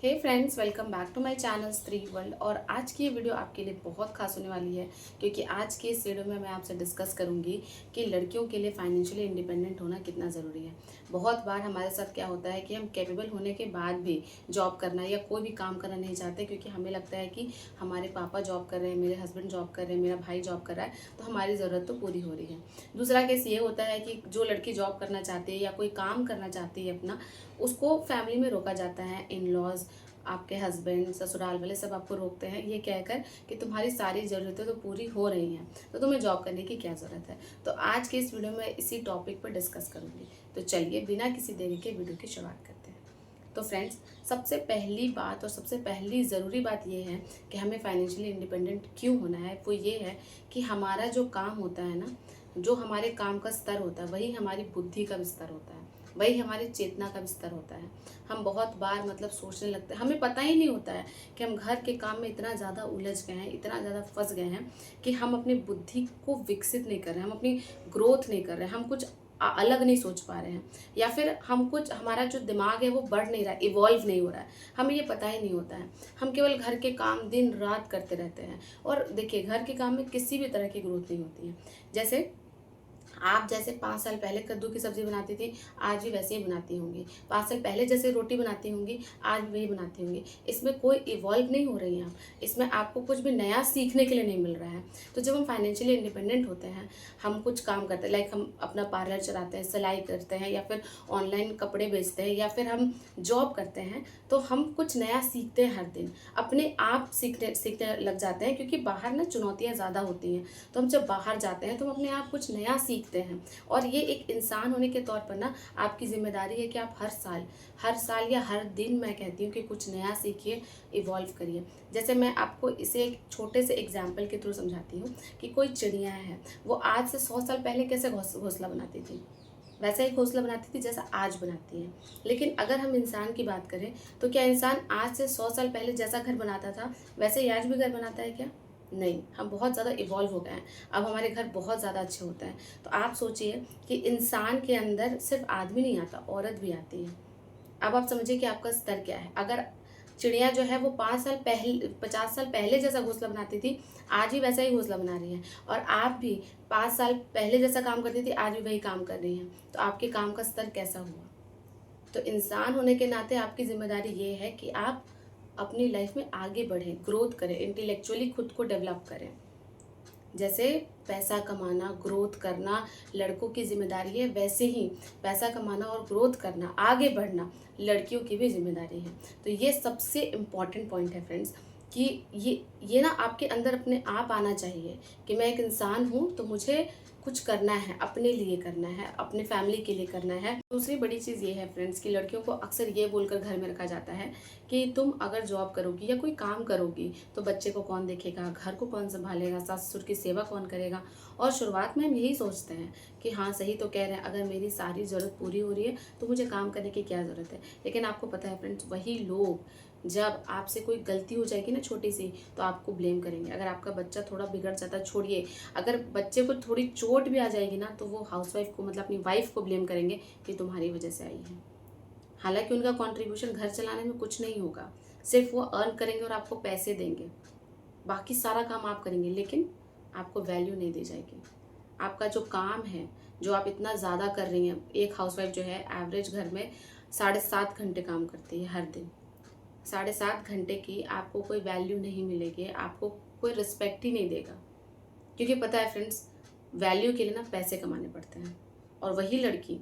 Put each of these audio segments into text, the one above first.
Hey friends, welcome back to my channel Stree world. और आज की ये वीडियो आपके लिए बहुत खास होने वाली है, क्योंकि आज की इस वीडियो में मैं आपसे डिस्कस करूंगी कि लड़कियों के लिए फाइनेंशियली इंडिपेंडेंट होना कितना ज़रूरी है। बहुत बार हमारे साथ क्या होता है कि हम कैपेबल होने के बाद भी जॉब करना या कोई भी काम करना नहीं चाहते, क्योंकि हमें लगता है कि हमारे पापा जॉब कर रहे हैं, मेरे हस्बैंड जॉब कर रहे हैं, मेरा भाई जॉब कर रहा है, तो हमारी ज़रूरत तो पूरी हो रही है। दूसरा केस ये होता है कि जो लड़की जॉब करना चाहती है या कोई काम करना चाहती है अपना, उसको फैमिली में रोका जाता है। इन लॉज, आपके हस्बैंड, ससुराल वाले सब आपको रोकते हैं ये कहकर कि तुम्हारी सारी ज़रूरतें तो पूरी हो रही हैं, तो तुम्हें जॉब करने की क्या ज़रूरत है। तो आज के इस वीडियो में इसी टॉपिक पर डिस्कस करूँगी। तो चलिए बिना किसी देरी के वीडियो की शुरुआत करते हैं। तो फ्रेंड्स, सबसे पहली बात और सबसे पहली ज़रूरी बात ये है कि हमें फाइनेंशियली इंडिपेंडेंट क्यों होना है। वो ये है कि हमारा जो काम होता है ना, जो हमारे काम का स्तर होता है, वही हमारी बुद्धि का भी स्तर होता है, वही हमारी चेतना का भी स्तर होता है। हम बहुत बार सोचने लगते हैं, हमें पता ही नहीं होता है कि हम घर के काम में इतना ज़्यादा उलझ गए हैं, इतना ज़्यादा फंस गए हैं कि हम अपनी बुद्धि को विकसित नहीं कर रहे हैं, हम अपनी ग्रोथ नहीं कर रहे हैं, हम कुछ अलग नहीं सोच पा रहे हैं, या फिर हम कुछ, हमारा जो दिमाग है वो बढ़ नहीं रहा है, इवॉल्व नहीं हो रहा है, हमें ये पता ही नहीं होता है। हम केवल घर के काम दिन रात करते रहते हैं। और देखिए, घर के काम में किसी भी तरह की ग्रोथ नहीं होती है। जैसे आप जैसे 5 साल पहले कद्दू की सब्जी बनाती थी, आज भी वैसे ही बनाती होंगी। 5 साल पहले जैसे रोटी बनाती होंगी, आज भी वही बनाती होंगी। इसमें कोई इवॉल्व नहीं हो रही हैं आप, इसमें आपको कुछ भी नया सीखने के लिए नहीं मिल रहा है। तो जब हम फाइनेंशियली इंडिपेंडेंट होते हैं, हम कुछ काम करते हैं, लाइक हम अपना पार्लर चलाते हैं, सिलाई करते हैं, या फिर ऑनलाइन कपड़े बेचते हैं, या फिर हम जॉब करते हैं, तो हम कुछ नया सीखते हैं हर दिन, अपने आप सीखने सीखने लग जाते हैं, क्योंकि बाहर ना चुनौतियाँ ज़्यादा होती हैं। तो हम जब बाहर जाते हैं तो हम अपने आप कुछ नया सीखते हैं। और ये एक इंसान होने के तौर पर ना आपकी जिम्मेदारी है कि आप हर साल या हर दिन, मैं कहती हूँ कि कुछ नया सीखिए, इवॉल्व करिए। जैसे मैं आपको इसे एक छोटे से एग्जाम्पल के थ्रू समझाती हूँ कि कोई चिड़िया है, वो आज से 100 साल पहले कैसे घोंसला बनाती थी, वैसा ही घोंसला बनाती थी जैसा आज बनाती है। लेकिन अगर हम इंसान की बात करें, तो क्या इंसान आज से 100 साल पहले जैसा घर बनाता था वैसे ही आज भी घर बनाता है क्या? नहीं, हम बहुत ज़्यादा इवॉल्व हो गए हैं। अब हमारे घर बहुत ज़्यादा अच्छे होते हैं। तो आप सोचिए कि इंसान के अंदर सिर्फ आदमी नहीं आता, औरत भी आती है। अब आप समझिए कि आपका स्तर क्या है। अगर चिड़िया जो है वो 5 साल पहले, 50 साल पहले जैसा घोंसला बनाती थी, आज भी वैसा ही घोंसला बना रही है। और आप भी 5 साल पहले जैसा काम करती थी, आज भी वही काम कर रही हैं। तो आपके काम का स्तर कैसा हुआ? तो इंसान होने के नाते आपकी जिम्मेदारी ये है कि आप अपनी लाइफ में आगे बढ़ें, ग्रोथ करें, इंटेलेक्चुअली खुद को डेवलप करें। जैसे पैसा कमाना, ग्रोथ करना लड़कों की जिम्मेदारी है, वैसे ही पैसा कमाना और ग्रोथ करना, आगे बढ़ना लड़कियों की भी जिम्मेदारी है। तो ये सबसे इम्पॉर्टेंट पॉइंट है फ्रेंड्स, कि ये ना आपके अंदर अपने आप आना चाहिए कि मैं एक इंसान हूँ, तो मुझे कुछ करना है, अपने लिए करना है, अपने फैमिली के लिए करना है। दूसरी बड़ी चीज़ ये है फ्रेंड्स कि लड़कियों को अक्सर ये बोलकर घर में रखा जाता है कि तुम अगर जॉब करोगी या कोई काम करोगी तो बच्चे को कौन देखेगा, घर को कौन संभालेगा, सास ससुर की सेवा कौन करेगा। और शुरुआत में हम यही सोचते हैं कि हाँ, सही तो कह रहे हैं, अगर मेरी सारी ज़रूरत पूरी हो रही है तो मुझे काम करने की क्या ज़रूरत है। लेकिन आपको पता है फ्रेंड्स, वही लोग जब आपसे कोई गलती हो जाएगी ना छोटी सी, तो आपको ब्लेम करेंगे। अगर आपका बच्चा थोड़ा बिगड़ जाता, छोड़िए, अगर बच्चे को थोड़ी चोट भी आ जाएगी ना, तो वो हाउसवाइफ को, मतलब अपनी वाइफ को ब्लेम करेंगे कि तुम्हारी वजह से आई है। हालांकि उनका कंट्रीब्यूशन घर चलाने में कुछ नहीं होगा, सिर्फ वो अर्न करेंगे और आपको पैसे देंगे, बाकी सारा काम आप करेंगे, लेकिन आपको वैल्यू नहीं दी जाएगी। आपका जो काम है, जो आप इतना ज़्यादा कर रही हैं, एक हाउसवाइफ जो है एवरेज घर में 7.5 घंटे काम करती है हर दिन। 7.5 घंटे की आपको कोई वैल्यू नहीं मिलेगी, आपको कोई रिस्पेक्ट ही नहीं देगा। क्योंकि पता है फ्रेंड्स, वैल्यू के लिए ना पैसे कमाने पड़ते हैं। और वही लड़की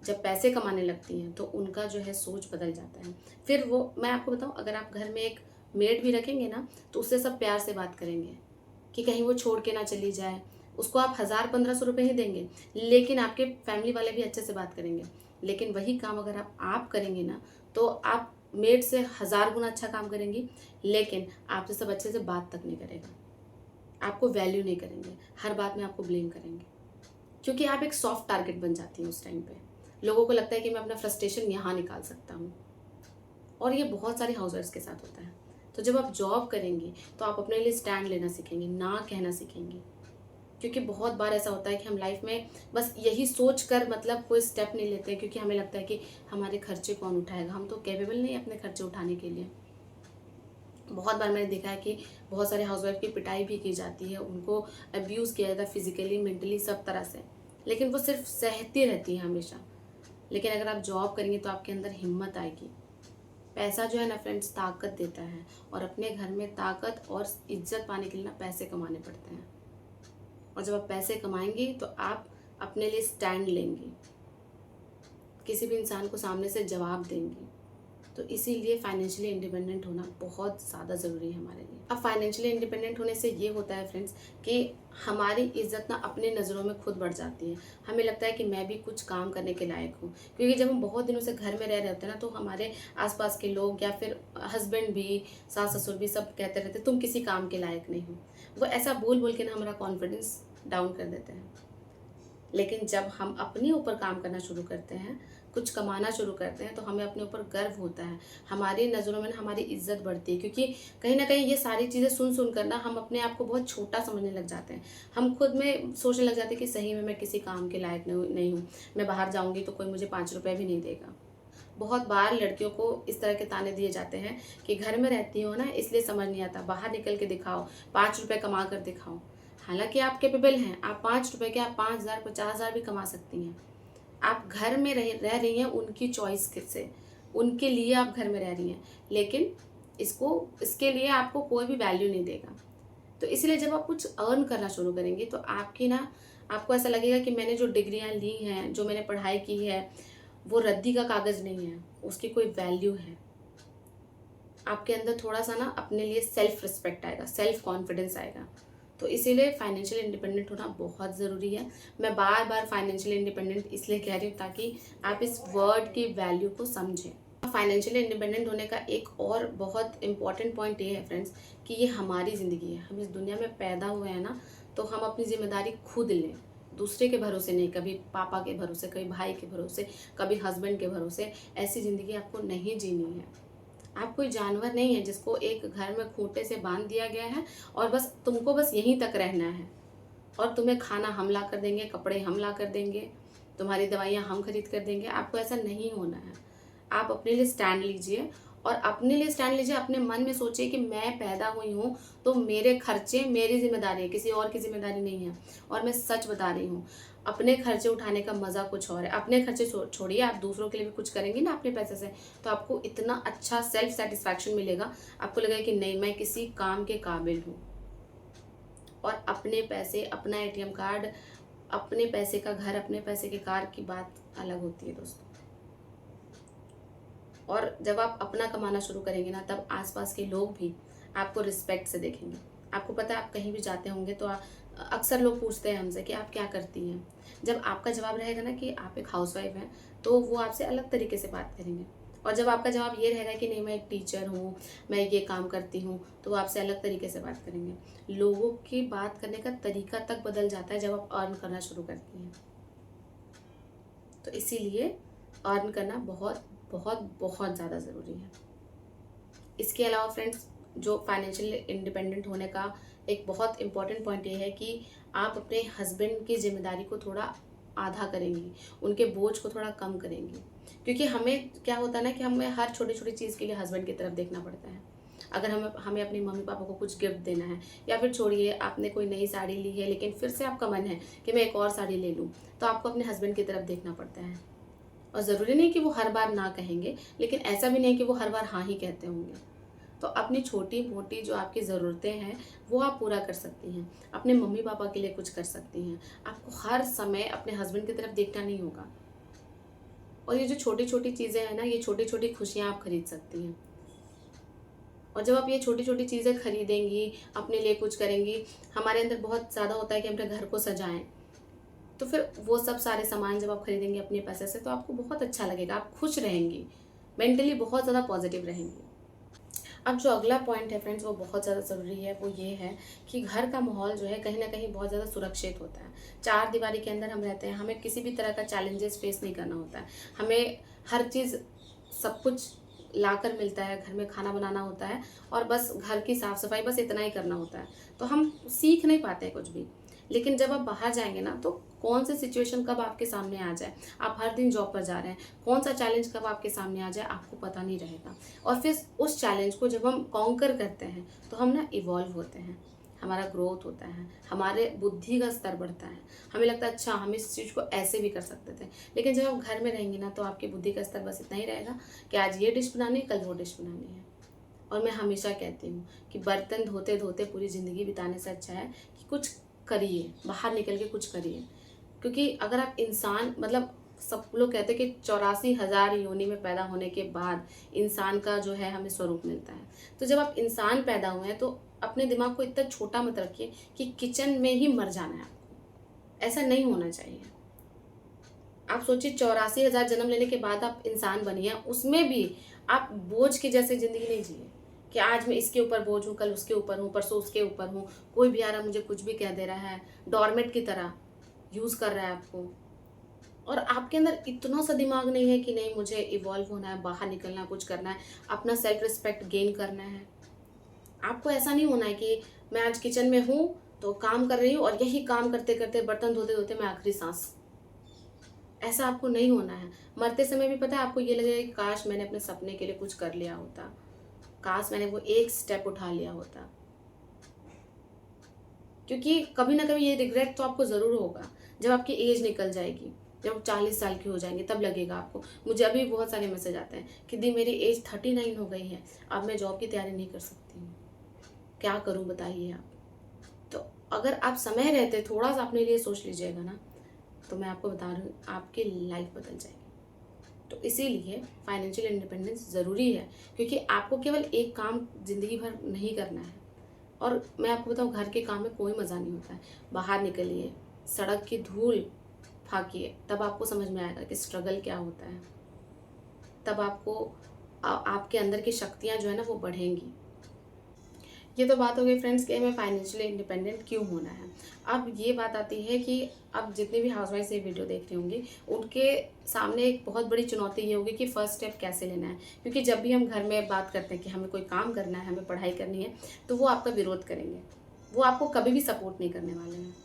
जब पैसे कमाने लगती हैं तो उनका जो है सोच बदल जाता है। फिर वो, मैं आपको बताऊं, अगर आप घर में एक मेड भी रखेंगे ना, तो उससे सब प्यार से बात करेंगे कि कहीं वो छोड़ के ना चली जाए। उसको आप 1000-1500 रुपये ही देंगे, लेकिन आपके फैमिली वाले भी अच्छे से बात करेंगे। लेकिन वही काम अगर आप करेंगे ना, तो आप मेड से 1000 गुना अच्छा काम करेंगी, लेकिन आपसे सब अच्छे से बात तक नहीं करेगा, आपको वैल्यू नहीं करेंगे, हर बात में आपको ब्लेम करेंगे, क्योंकि आप एक सॉफ्ट टारगेट बन जाती हैं उस टाइम पे। लोगों को लगता है कि मैं अपना फ्रस्ट्रेशन यहाँ निकाल सकता हूँ। और ये बहुत सारे हाउसवाइफ्स के साथ होता है। तो जब आप जॉब करेंगी तो आप अपने लिए स्टैंड लेना सीखेंगी, ना कहना सीखेंगी, क्योंकि बहुत बार ऐसा होता है कि हम लाइफ में बस यही सोच कर मतलब कोई स्टेप नहीं लेते हैं, क्योंकि हमें लगता है कि हमारे खर्चे कौन उठाएगा, हम तो कैपेबल नहीं है अपने खर्चे उठाने के लिए। बहुत बार मैंने देखा है कि बहुत सारे हाउसवाइफ की पिटाई भी की जाती है, उनको अब्यूज़ किया जाता है फिजिकली, मेंटली, सब तरह से, लेकिन वो सिर्फ सहती रहती है हमेशा। लेकिन अगर आप जॉब करेंगे तो आपके अंदर हिम्मत आएगी। पैसा जो है ना फ्रेंड्स ताकत देता है, और अपने घर में ताकत और इज्जत पाने के लिए ना पैसे कमाने पड़ते हैं। और जब आप पैसे कमाएंगे तो आप अपने लिए स्टैंड लेंगी, किसी भी इंसान को सामने से जवाब देंगी। तो इसीलिए फाइनेंशियली इंडिपेंडेंट होना बहुत ज़्यादा ज़रूरी है हमारे लिए। अब फाइनेंशियली इंडिपेंडेंट होने से ये होता है फ्रेंड्स कि हमारी इज्जत ना अपने नज़रों में खुद बढ़ जाती है। हमें लगता है कि मैं भी कुछ काम करने के लायक हूँ, क्योंकि जब हम बहुत दिनों से घर में रह रहे होते हैं ना, तो हमारे आसपास के लोग या फिर हस्बैंड भी, सास ससुर भी सब कहते रहते तुम किसी काम के लायक नहीं हो। वो ऐसा बोल बोल के ना हमारा कॉन्फिडेंस डाउन कर देते हैं। लेकिन जब हम अपने ऊपर काम करना शुरू करते हैं, कुछ कमाना शुरू करते हैं, तो हमें अपने ऊपर गर्व होता है, हमारी नज़रों में ना हमारी इज्जत बढ़ती है। क्योंकि कहीं ना कहीं ये सारी चीज़ें सुन सुन कर ना हम अपने आप को बहुत छोटा समझने लग जाते हैं। हम खुद में सोचने लग जाते हैं कि सही में मैं किसी काम के लायक नहीं हूँ, मैं बाहर जाऊँगी तो कोई मुझे 5 रुपये भी नहीं देगा। बहुत बार लड़कियों को इस तरह के ताने दिए जाते हैं कि घर में रहती हो ना इसलिए समझ नहीं आता, बाहर निकल के दिखाओ, 5 रुपये कमा कर दिखाओ। हालांकि आप कैपेबल हैं, आप 5 रुपये के आप 5,000 50,000 भी कमा सकती हैं। आप घर में रह रही हैं उनकी चॉइस से, उनके लिए आप घर में रह रही हैं, लेकिन इसके लिए आपको कोई भी वैल्यू नहीं देगा। तो इसलिए जब आप कुछ अर्न करना शुरू करेंगे तो आपको ऐसा लगेगा कि मैंने जो डिग्रियां ली हैं, जो मैंने पढ़ाई की है, वो रद्दी का कागज़ नहीं है, उसकी कोई वैल्यू है। आपके अंदर थोड़ा सा ना अपने लिए सेल्फ रिस्पेक्ट आएगा, सेल्फ कॉन्फिडेंस आएगा। तो इसीलिए फाइनेंशियल इंडिपेंडेंट होना बहुत ज़रूरी है। मैं बार बार फाइनेंशियल इंडिपेंडेंट इसलिए कह रही हूँ ताकि आप इस वर्ड की वैल्यू को समझें। फाइनेंशियली इंडिपेंडेंट होने का एक और बहुत इंपॉर्टेंट पॉइंट ये है फ्रेंड्स कि ये हमारी ज़िंदगी है, हम इस दुनिया में पैदा हुए हैं ना, तो हम अपनी जिम्मेदारी खुद लें, दूसरे के भरोसे नहीं, कभी पापा के भरोसे, कभी भाई के भरोसे, कभी हस्बैंड के भरोसे। ऐसी ज़िंदगी आपको नहीं जीनी है। आप कोई जानवर नहीं है जिसको एक घर में खूंटे से बांध दिया गया है और तुमको बस यहीं तक रहना है, और तुम्हें खाना हम ला कर देंगे, कपड़े हम ला कर देंगे, तुम्हारी दवाइयाँ हम खरीद कर देंगे। आपको ऐसा नहीं होना है। आप अपने लिए स्टैंड लीजिए, और अपने लिए स्टैंड लीजिए। अपने मन में सोचिए कि मैं पैदा हुई हूँ तो मेरे खर्चे मेरी जिम्मेदारी है, किसी और की जिम्मेदारी नहीं है। और मैं सच बता रही हूँ, अपने खर्चे उठाने का मज़ा कुछ और है। अपने खर्चे छोड़िए, आप दूसरों के लिए भी कुछ करेंगे ना अपने पैसे से, तो आपको इतना अच्छा सेल्फ सेटिस्फैक्शन मिलेगा, आपको लगेगा कि नहीं, मैं किसी काम के काबिल हूँ। और अपने पैसे, अपना एटीएम कार्ड, अपने पैसे का घर, अपने पैसे की कार की बात अलग होती है दोस्तों। और जब आप अपना कमाना शुरू करेंगे ना, तब आसपास के लोग भी आपको रिस्पेक्ट से देखेंगे। आपको पता है, आप कहीं भी जाते होंगे तो अक्सर लोग पूछते हैं हमसे कि आप क्या करती हैं। जब आपका जवाब रहेगा ना कि आप एक हाउसवाइफ हैं, तो वो आपसे अलग तरीके से बात करेंगे। और जब आपका जवाब ये रहेगा कि नहीं, मैं एक टीचर हूँ, मैं ये काम करती हूँ, तो वो आपसे अलग तरीके से बात करेंगे। लोगों की बात करने का तरीका तक बदल जाता है जब आप अर्न करना शुरू करती हैं। तो इसीलिए अर्न करना बहुत बहुत बहुत ज़्यादा ज़रूरी है। इसके अलावा फ्रेंड्स, जो फाइनेंशियल इंडिपेंडेंट होने का एक बहुत इम्पॉर्टेंट पॉइंट ये है कि आप अपने हस्बैंड की जिम्मेदारी को थोड़ा आधा करेंगी, उनके बोझ को थोड़ा कम करेंगी। क्योंकि हमें क्या होता है ना कि हमें हर छोटी छोटी चीज़ के लिए हस्बैंड की तरफ देखना पड़ता है। अगर हमें अपने मम्मी पापा को कुछ गिफ्ट देना है, या फिर छोड़िए, आपने कोई नई साड़ी ली है लेकिन फिर से आपका मन है कि मैं एक और साड़ी ले लूँ, तो आपको अपने हस्बैंड की तरफ देखना पड़ता है। और ज़रूरी नहीं कि वो हर बार ना कहेंगे, लेकिन ऐसा भी नहीं कि वो हर बार हाँ ही कहते होंगे। तो अपनी छोटी मोटी जो आपकी ज़रूरतें हैं वो आप पूरा कर सकती हैं, अपने मम्मी पापा के लिए कुछ कर सकती हैं। आपको हर समय अपने हस्बैंड की तरफ देखना नहीं होगा। और ये जो छोटी छोटी चीज़ें हैं ना, ये छोटी छोटी खुशियाँ आप खरीद सकती हैं। और जब आप ये छोटी छोटी चीज़ें खरीदेंगी, अपने लिए कुछ करेंगी, हमारे अंदर बहुत ज़्यादा होता है कि अपने घर को सजाएं, तो फिर वो सब सारे सामान जब आप खरीदेंगे अपने पैसे से, तो आपको बहुत अच्छा लगेगा, आप खुश रहेंगी, मेंटली बहुत ज़्यादा पॉजिटिव रहेंगी। अब जो अगला पॉइंट है फ्रेंड्स, वो बहुत ज़्यादा ज़रूरी है। वो ये है कि घर का माहौल जो है कहीं ना कहीं बहुत ज़्यादा सुरक्षित होता है। चार दीवारी के अंदर हम रहते हैं, हमें किसी भी तरह का चैलेंजेस फेस नहीं करना होता है। हमें हर चीज़, सब कुछ लाकर मिलता है, घर में खाना बनाना होता है, और बस घर की साफ़ सफाई, बस इतना ही करना होता है। तो हम सीख नहीं पाते हैं कुछ भी। लेकिन जब आप बाहर जाएंगे ना, तो कौन सी सिचुएशन कब आपके सामने आ जाए, आप हर दिन जॉब पर जा रहे हैं, कौन सा चैलेंज कब आपके सामने आ जाए आपको पता नहीं रहेगा। और फिर उस चैलेंज को जब हम कॉन्कर करते हैं तो हम ना इवॉल्व होते हैं, हमारा ग्रोथ होता है, हमारे बुद्धि का स्तर बढ़ता है, हमें लगता है अच्छा हम इस चीज़ को ऐसे भी कर सकते थे। लेकिन जब आप घर में रहेंगे ना, तो आपकी बुद्धि का स्तर बस इतना ही रहेगा कि आज ये डिश बनानी है, कल वो डिश बनानी है। और मैं हमेशा कहती हूँ कि बर्तन धोते धोते पूरी ज़िंदगी बिताने से अच्छा है कि कुछ करिए, बाहर निकल के कुछ करिए। क्योंकि अगर आप इंसान, मतलब सब लोग कहते हैं कि 84,000 योनि में पैदा होने के बाद इंसान का जो है हमें स्वरूप मिलता है। तो जब आप इंसान पैदा हुए हैं, तो अपने दिमाग को इतना छोटा मत रखिए कि किचन में ही मर जाना है आपको। ऐसा नहीं होना चाहिए। आप सोचिए 84,000 जन्म लेने के बाद आप इंसान बनी हैं, उसमें भी आप बोझ की जैसे ज़िंदगी नहीं जिए कि आज मैं इसके ऊपर बोझ हूँ, कल उसके ऊपर हूँ, परसों उसके ऊपर हूँ, कोई भी आ रहा मुझे कुछ भी कह दे रहा है, डोरमेट की तरह यूज़ कर रहा है आपको। और आपके अंदर इतना सा दिमाग नहीं है कि नहीं मुझे इवॉल्व होना है, बाहर निकलना है, कुछ करना है, अपना सेल्फ रिस्पेक्ट गेन करना है। आपको ऐसा नहीं होना है कि मैं आज किचन में हूँ तो काम कर रही हूँ और यही काम करते करते, बर्तन धोते धोते मैं आखिरी सांस। ऐसा आपको नहीं होना है। मरते समय भी पता है आपको ये लगेगा कि काश मैंने अपने सपने के लिए कुछ कर लिया होता, काश मैंने वो एक स्टेप उठा लिया होता। क्योंकि कभी ना कभी ये रिग्रेट तो आपको ज़रूर होगा। जब आपकी एज निकल जाएगी, जब 40 साल की हो जाएंगे, तब लगेगा आपको। मुझे अभी बहुत सारे मैसेज आते हैं कि दी मेरी एज 39 हो गई है, अब मैं जॉब की तैयारी नहीं कर सकती हूँ, क्या करूँ बताइए आप। तो अगर आप समय रहते थोड़ा सा अपने लिए सोच लीजिएगा ना, तो मैं आपको बता रही हूँ आपकी लाइफ बदल जाएगी। तो इसीलिए फाइनेंशियल इंडिपेंडेंस ज़रूरी है, क्योंकि आपको केवल एक काम ज़िंदगी भर नहीं करना है। और मैं आपको बताऊँ, घर के काम में कोई मज़ा नहीं होता है। बाहर निकलिए, सड़क की धूल फाँकिए, तब आपको समझ में आएगा कि स्ट्रगल क्या होता है। तब आपको आपके अंदर की शक्तियाँ जो है ना वो बढ़ेंगी। ये तो बात हो गई फ्रेंड्स कि हमें फाइनेंशियली इंडिपेंडेंट क्यों होना है। अब ये बात आती है कि अब जितने भी हाउसवाइफ ये वीडियो देख रही होंगी, उनके सामने एक बहुत बड़ी चुनौती ये होगी कि फर्स्ट स्टेप कैसे लेना है। क्योंकि जब भी हम घर में बात करते हैं कि हमें कोई काम करना है, हमें पढ़ाई करनी है, तो वो आपका विरोध करेंगे, वो आपको कभी भी सपोर्ट नहीं करने वाले हैं।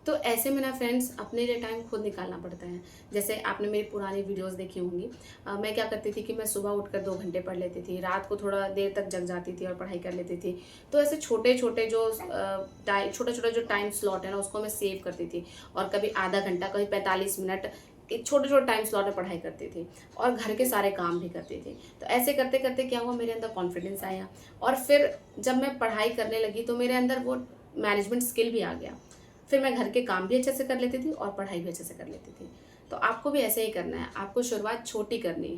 तो ऐसे में ना फ्रेंड्स, अपने लिए टाइम खुद निकालना पड़ता है। जैसे आपने मेरी पुरानी वीडियोस देखी होंगी, मैं क्या करती थी कि मैं सुबह उठकर 2 घंटे पढ़ लेती थी, रात को थोड़ा देर तक जग जाती थी और पढ़ाई कर लेती थी। तो ऐसे छोटे छोटे जो टाइम स्लॉट है ना, उसको मैं सेव करती थी। और कभी आधा घंटा, कभी 45 मिनट, एक छोटे छोटे टाइम स्लॉट में पढ़ाई करती थी और घर के सारे काम भी करती थी। तो ऐसे करते करते क्या हुआ, मेरे अंदर कॉन्फिडेंस आया। और फिर जब मैं पढ़ाई करने लगी तो मेरे अंदर वो मैनेजमेंट स्किल भी आ गया। फिर मैं घर के काम भी अच्छे से कर लेती थी और पढ़ाई भी अच्छे से कर लेती थी। तो आपको भी ऐसे ही करना है, आपको शुरुआत छोटी करनी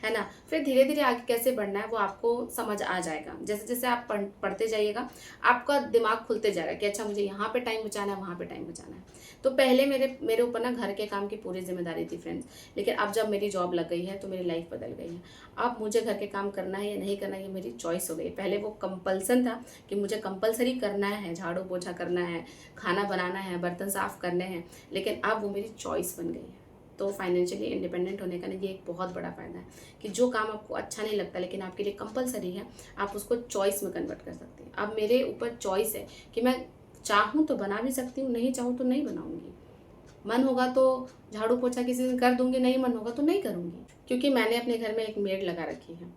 है ना। फिर धीरे धीरे आगे कैसे बढ़ना है वो आपको समझ आ जाएगा। जैसे जैसे आप पढ़ते जाइएगा, आपका दिमाग खुलते जाएगा कि अच्छा मुझे यहाँ पे टाइम बचाना है, वहाँ पे टाइम बचाना है। तो पहले मेरे ऊपर ना घर के काम की पूरी जिम्मेदारी थी फ्रेंड्स, लेकिन अब जब मेरी जॉब लग गई है तो मेरी लाइफ बदल गई है। अब मुझे घर के काम करना है या नहीं करना है, ये मेरी चॉइस हो गई। पहले वो कंपल्सन था कि मुझे कंपलसरी करना है, झाड़ू पोछा करना है, खाना बनाना है, बर्तन साफ़ करने हैं, लेकिन अब वो मेरी चॉइस बन गई है। तो फाइनेंशियली इंडिपेंडेंट होने का ना ये एक बहुत बड़ा फ़ायदा है कि जो काम आपको अच्छा नहीं लगता लेकिन आपके लिए कंपलसरी है, आप उसको चॉइस में कन्वर्ट कर सकते हैं। अब मेरे ऊपर चॉइस है कि मैं चाहूँ तो बना भी सकती हूँ, नहीं चाहूँ तो नहीं बनाऊँगी। मन होगा तो झाड़ू पोछा किसी दिन कर दूँगी, नहीं मन होगा तो नहीं करूँगी। क्योंकि मैंने अपने घर में एक मेड लगा रखी है,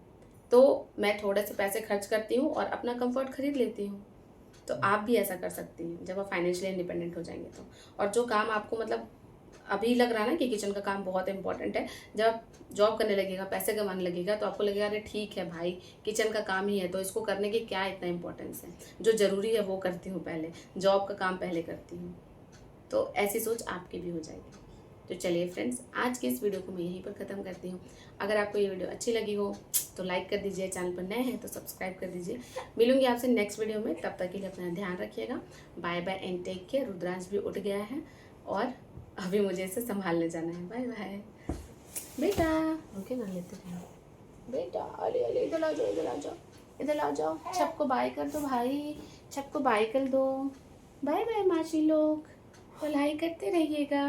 तो मैं थोड़े से पैसे खर्च करती हूँ और अपना कंफर्ट खरीद लेती हूँ। तो आप भी ऐसा कर सकती हैं जब आप फाइनेंशियली इंडिपेंडेंट हो जाएंगे तो। और जो काम आपको मतलब अभी लग रहा है ना कि किचन का काम बहुत इंपॉर्टेंट है, जब आप जॉब करने लगेगा, पैसे कमाने लगेगा, तो आपको लगेगा अरे ठीक है भाई, किचन का काम ही है तो इसको करने की क्या इतना इंपॉर्टेंस है, जो ज़रूरी है वो करती हूँ पहले, जॉब का काम पहले करती हूँ। तो ऐसी सोच आपकी भी हो जाएगी। तो चलिए फ्रेंड्स, आज की इस वीडियो को मैं यहीं पर ख़त्म करती हूँ। अगर आपको ये वीडियो अच्छी लगी हो तो लाइक कर दीजिए, चैनल पर नए हैं तो सब्सक्राइब कर दीजिए। मिलूंगी आपसे नेक्स्ट वीडियो में, तब तक के लिए अपना ध्यान रखिएगा। Bye bye and take care. Rudransh भी उठ गया है और अभी मुझे इसे संभालने जाना है। बाय बाय बेटा, ओके ना लेते हैं बेटा। अरे अरे इधर आ जाओ, इधर आ जाओ, इधर आ जाओ। सबको बाय कर दो भाई, सबको बाय कर दो। बाय बाय मासी लोग, भलाई करते रहिएगा।